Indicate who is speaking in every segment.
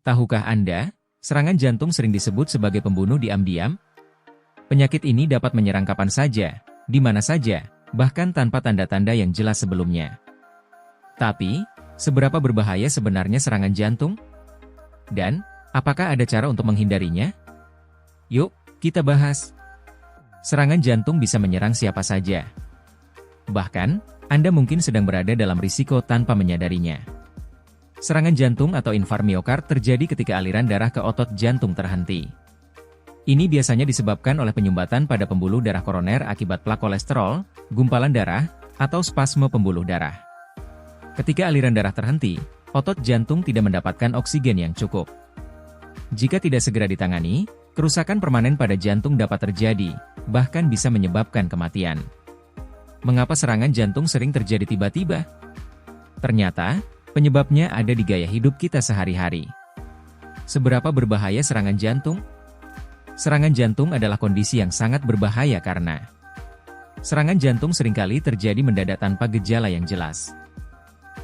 Speaker 1: Tahukah Anda, serangan jantung sering disebut sebagai pembunuh diam-diam? Penyakit ini dapat menyerang kapan saja, di mana saja, bahkan tanpa tanda-tanda yang jelas sebelumnya. Tapi, seberapa berbahaya sebenarnya serangan jantung? Dan, apakah ada cara untuk menghindarinya? Yuk, kita bahas. Serangan jantung bisa menyerang siapa saja. Bahkan, Anda mungkin sedang berada dalam risiko tanpa menyadarinya. Serangan jantung atau infarkt miokard terjadi ketika aliran darah ke otot jantung terhenti. Ini biasanya disebabkan oleh penyumbatan pada pembuluh darah koroner akibat plak kolesterol, gumpalan darah, atau spasme pembuluh darah. Ketika aliran darah terhenti, otot jantung tidak mendapatkan oksigen yang cukup. Jika tidak segera ditangani, kerusakan permanen pada jantung dapat terjadi, bahkan bisa menyebabkan kematian. Mengapa serangan jantung sering terjadi tiba-tiba? Ternyata, penyebabnya ada di gaya hidup kita sehari-hari. Seberapa berbahaya serangan jantung? Serangan jantung adalah kondisi yang sangat berbahaya karena serangan jantung seringkali terjadi mendadak tanpa gejala yang jelas.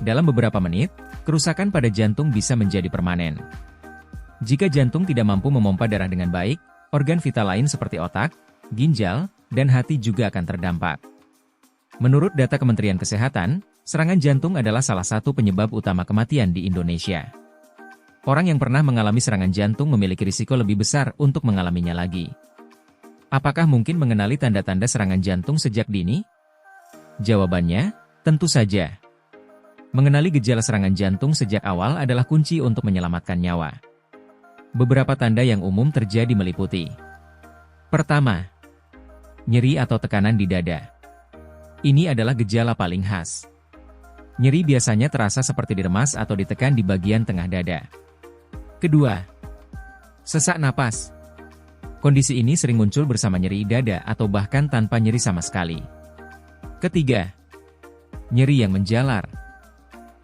Speaker 1: Dalam beberapa menit, kerusakan pada jantung bisa menjadi permanen. Jika jantung tidak mampu memompa darah dengan baik, organ vital lain seperti otak, ginjal, dan hati juga akan terdampak. Menurut data Kementerian Kesehatan, serangan jantung adalah salah satu penyebab utama kematian di Indonesia. Orang yang pernah mengalami serangan jantung memiliki risiko lebih besar untuk mengalaminya lagi. Apakah mungkin mengenali tanda-tanda serangan jantung sejak dini? Jawabannya, tentu saja. Mengenali gejala serangan jantung sejak awal adalah kunci untuk menyelamatkan nyawa. Beberapa tanda yang umum terjadi meliputi: pertama, nyeri atau tekanan di dada. Ini adalah gejala paling khas. Nyeri biasanya terasa seperti diremas atau ditekan di bagian tengah dada. Kedua, sesak napas. Kondisi ini sering muncul bersama nyeri dada atau bahkan tanpa nyeri sama sekali. Ketiga, nyeri yang menjalar.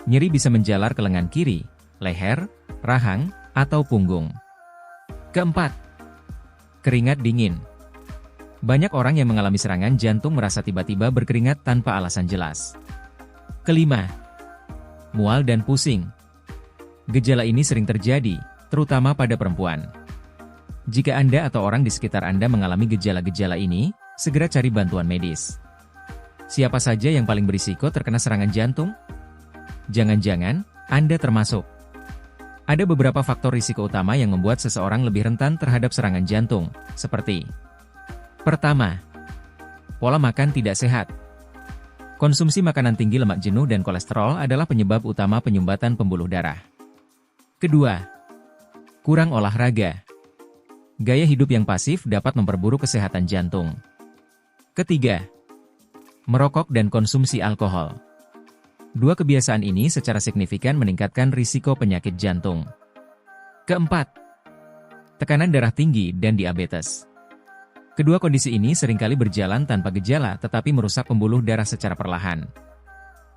Speaker 1: Nyeri bisa menjalar ke lengan kiri, leher, rahang, atau punggung. Keempat, keringat dingin. Banyak orang yang mengalami serangan jantung merasa tiba-tiba berkeringat tanpa alasan jelas. Kelima, mual dan pusing. Gejala ini sering terjadi, terutama pada perempuan. Jika Anda atau orang di sekitar Anda mengalami gejala-gejala ini, segera cari bantuan medis. Siapa saja yang paling berisiko terkena serangan jantung? Jangan-jangan Anda termasuk. Ada beberapa faktor risiko utama yang membuat seseorang lebih rentan terhadap serangan jantung, seperti: pertama, pola makan tidak sehat. Konsumsi makanan tinggi lemak jenuh dan kolesterol adalah penyebab utama penyumbatan pembuluh darah. Kedua, kurang olahraga. Gaya hidup yang pasif dapat memperburuk kesehatan jantung. Ketiga, merokok dan konsumsi alkohol. Dua kebiasaan ini secara signifikan meningkatkan risiko penyakit jantung. Keempat, tekanan darah tinggi dan diabetes. Kedua kondisi ini seringkali berjalan tanpa gejala tetapi merusak pembuluh darah secara perlahan.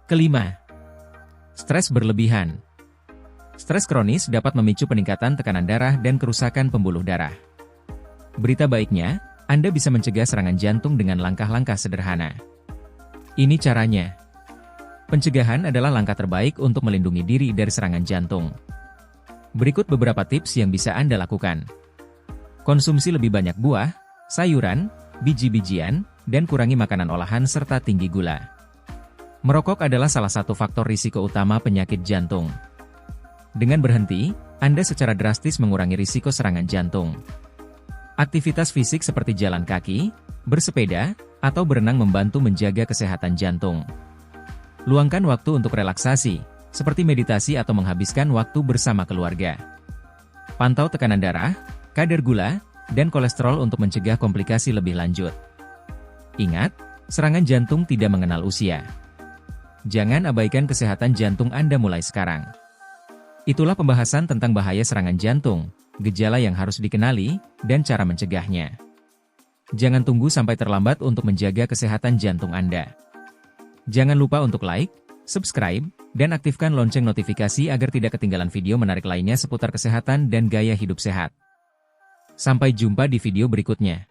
Speaker 1: Kelima, stres berlebihan. Stres kronis dapat memicu peningkatan tekanan darah dan kerusakan pembuluh darah. Berita baiknya, Anda bisa mencegah serangan jantung dengan langkah-langkah sederhana. Ini caranya. Pencegahan adalah langkah terbaik untuk melindungi diri dari serangan jantung. Berikut beberapa tips yang bisa Anda lakukan. Konsumsi lebih banyak buah, sayuran, biji-bijian, dan kurangi makanan olahan serta tinggi gula. Merokok adalah salah satu faktor risiko utama penyakit jantung. Dengan berhenti, Anda secara drastis mengurangi risiko serangan jantung. Aktivitas fisik seperti jalan kaki, bersepeda, atau berenang membantu menjaga kesehatan jantung. Luangkan waktu untuk relaksasi, seperti meditasi atau menghabiskan waktu bersama keluarga. Pantau tekanan darah, kadar gula, dan kolesterol untuk mencegah komplikasi lebih lanjut. Ingat, serangan jantung tidak mengenal usia. Jangan abaikan kesehatan jantung Anda mulai sekarang. Itulah pembahasan tentang bahaya serangan jantung, gejala yang harus dikenali, dan cara mencegahnya. Jangan tunggu sampai terlambat untuk menjaga kesehatan jantung Anda. Jangan lupa untuk like, subscribe, dan aktifkan lonceng notifikasi agar tidak ketinggalan video menarik lainnya seputar kesehatan dan gaya hidup sehat. Sampai jumpa di video berikutnya.